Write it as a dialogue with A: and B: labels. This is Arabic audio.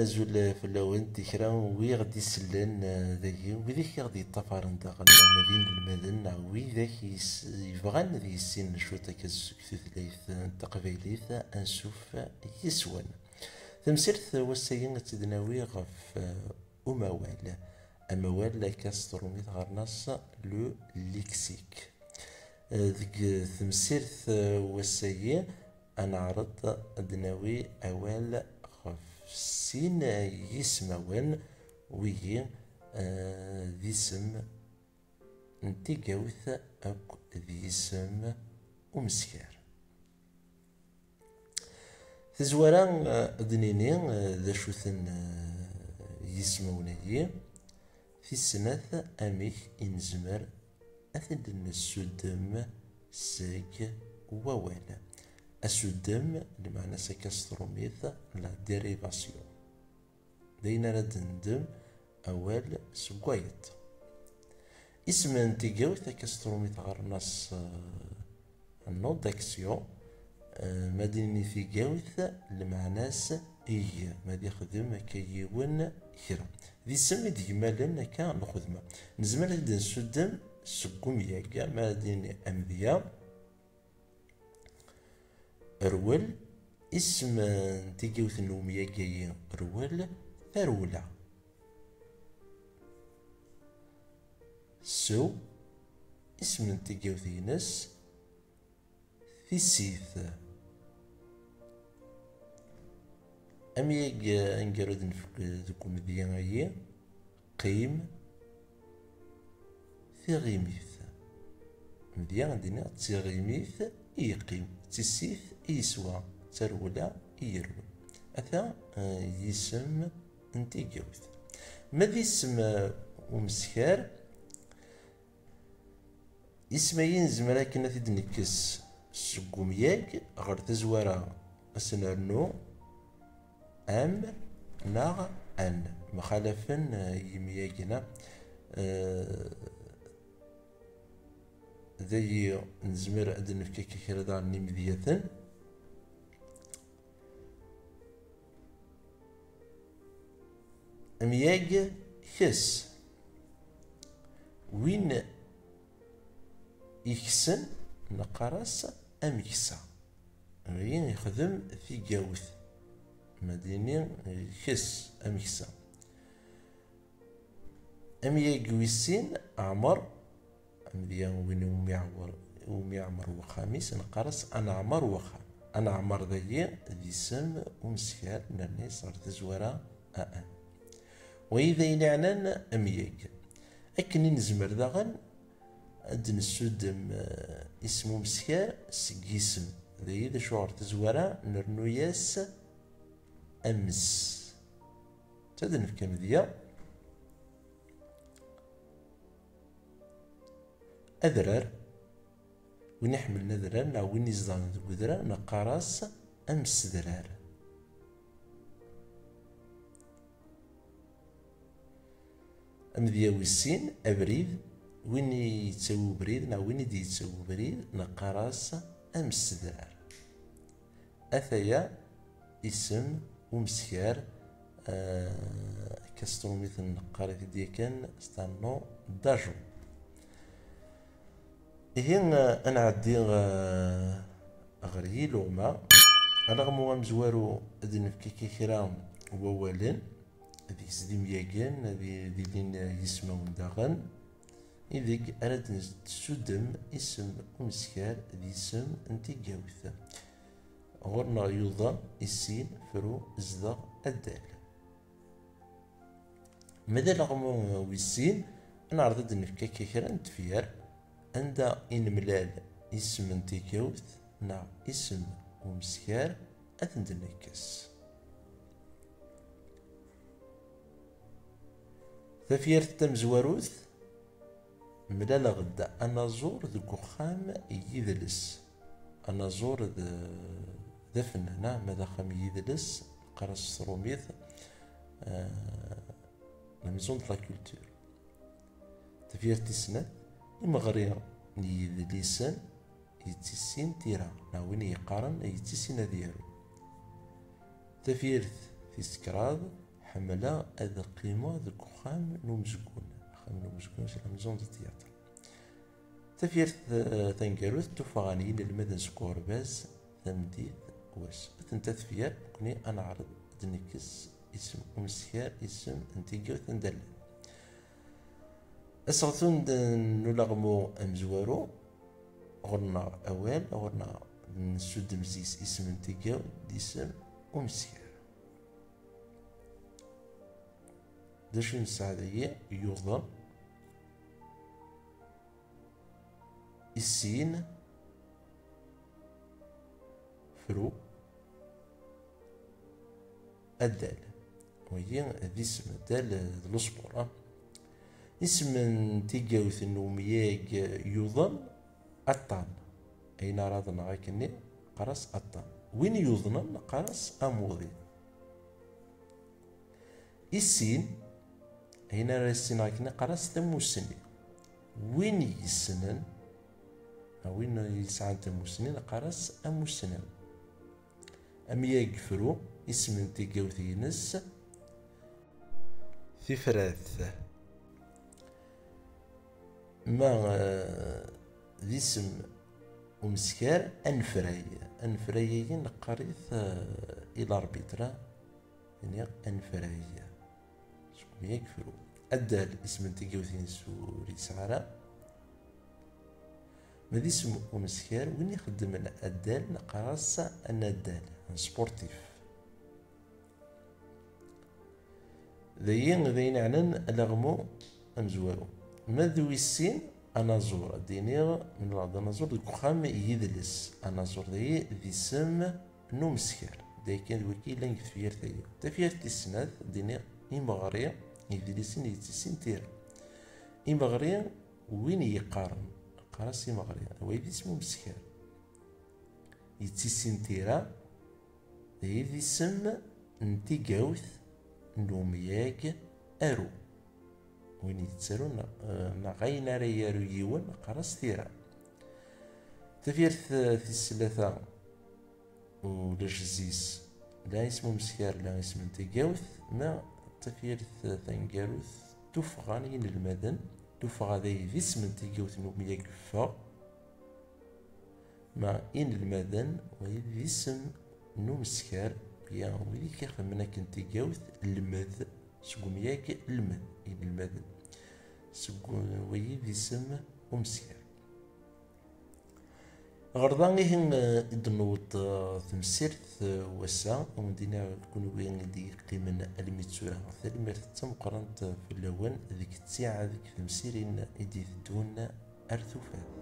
A: أزول في اللون تكرا وي غدي يسلن ذاكي وذاك غادي يطفرن داخل مدينة المدن وذاك يبغان ذي يسين شوطة كتثليث تقبيليث أنسوف يسون تمسيرت والسيين تدناوي غف أموال كاستروميت غرناس لو ليكسيك ذيك تمسيرت والسيين أنا عرض أدناوي أوال سين يسمون وي ذي سم نتي قاوث أك ذي سم ومسكار تزورا دنيني ذا شوثن يسموني في السنة أميك إنزمر أثد السدم ساك ووالا السدم بمعنى سكاستروميث لا ديريفاسيون دينا ردندم أول سكوايت اسم انتيجاو سكاستروميث غرناس النوت داكسيون مديني في جاوث لمعناس إيه مادي خدم كيون كرا ذي سمي ديمالا كان الخدمة نزمر هدن سدم سكوم ياكا مديني أمذيا رول اسم تيجيوث النومية جاي رول ثرولة سو اسم تيجيوث ينس ثيسيث أميج انجرد نفكو مديا قيم ثغيميث مديا عندنا تغيميث يقيم تسيث يسوى ترولا يرو أثا يسم انتي جوث ماذا اسم ومسكار اسمين زمرا كنا تدنكس سقومياك غير تزوارا اسنرنو ام ناغ ان مخالفا يمياكنا ذي نزمر أدن في كيكير دار نمذية أمياج كس وين يكسن نقرس أميكسا وين يخدم في جاوث مدينة كس أميكسا أمياج ويسين عمر مديان وين وميعمر وخامس نقرس أنا عمر وخام أنا عمر ذي سم ومسكار نرني صارت زورا أن وإذا ينعنان أمياج أكني نزمر داغن أدن السودم اسمه مسكار سقيسم ذي ذا شعر تزورا نرنو ياس أمس تدن في كم ذيا أذرار وين يحمل نذرار نا وين يزدان ذكذرار نقراس أمس ذرار أمذيا ويسين أبريد وين يتسوي بريد نا وين يدي يتسوي بريد نقراس أمس ذرار أثيا اسم ومسكار كاستروميث النقارة ديكان ستانو داجو هي أنا عدي غير لوما رغم هو مزوارو أدن في كيكيرا ووالن هذيك سدي مياكان هذي لين يسمون داغن إذيك أراد تسدم اسم ومسكار ذي اسم انتي جاوث غورنا يوضا السين فرو زدا الدال ماذا رغم ويسين أنا عرضت نفكا كيكيرا نتفير عند إنملال اسم انتيكوث نا اسم ومسكار أثندنكس تفيرت تمزواروث ملالا غدا انا زور ذك وخام يدلس، انا زور ذا فنانة ماذا خام يدلس قرص روميث لا ميزون دو لا كولتور. تفير تسنة المغرية يدلسن يتسين تيرا ناوين يقارن يتسين ديالو. تفيرت في سكراد حملة هذا قيمة ذك وخام نمزكون، خام نمزكون لا ميزون دو تياتر. تفيرت تنقروث تفغاني للمدن سكور باز ثمديد واس تنتا تفير كوني انا عرض دنكس اسم ومسيار اسم انتيجو ثندل اسغثون نلغمو امزوارو غرنا اوال غرنا نسود مزيس اسم انتيجو ديسم ومسيار داشو نساعدية يوضا السين فرو الدال وهي ذي اسم دال الأسبوع. اسم تيجاوث النومياج يوضن الطان أين رادنا غاكني قرص الطان وين يوضن قرص أموضي. السين أين راسين غاكني قرص ثموسني وين يسنن وين يسعى تموسنين قرص أموسنين. أم يقفرو اسم تيجاوثينس ثفراث ما ذي اسم ومسكار أنفراي أنفرايين قريث إلى أربيترا يعني أنفراي شكون يقفرو. الدال اسم تيجاوثين سوري سعرا ماذا اسم ومسكار وين يخدم الدال نقراص أن الدال سبورتيف ذاين عنن لغمو أمزوارو ماذو السين أنا زور دينيغ من بعض أنا زور ديك خام يدلس أنا زور ذي سم نو مسكار داي كان وكي لانك تفير ثايا تفير تسناد دينيغ إمغريا يدلسين يتسين تير إمغريا وين يقارن قراصي مغريا ويدي اسمو مسكار يتسين تيرا ذي سم نتي قاوث نومياك أرو وين يتسالو نغاينا ريارو يوان قراص تيرا. تفيرث في السلثة ولجزيس لا اسمو مسكار لا اسم نتي قاوث ما تفيرث ثنقاروث تفغانين المدن تفغى ذي اسم نتي قاوث نومياك فا ما إن المدن وذي اسم نو مسكار بيا ويلي كيخدمنا كنتي قاوث المذ سقوم ياك المذ إن المذ سقوم ويلي ذي اسم ومسكار غرضان إهن إدنوط تمسيرت وسا ومدينا كون وين دي قيمنا الميتسورة ثالمير تم قرنت في اللون ذيك الساعة ذيك تمسيرين إدي دون أرثوفات.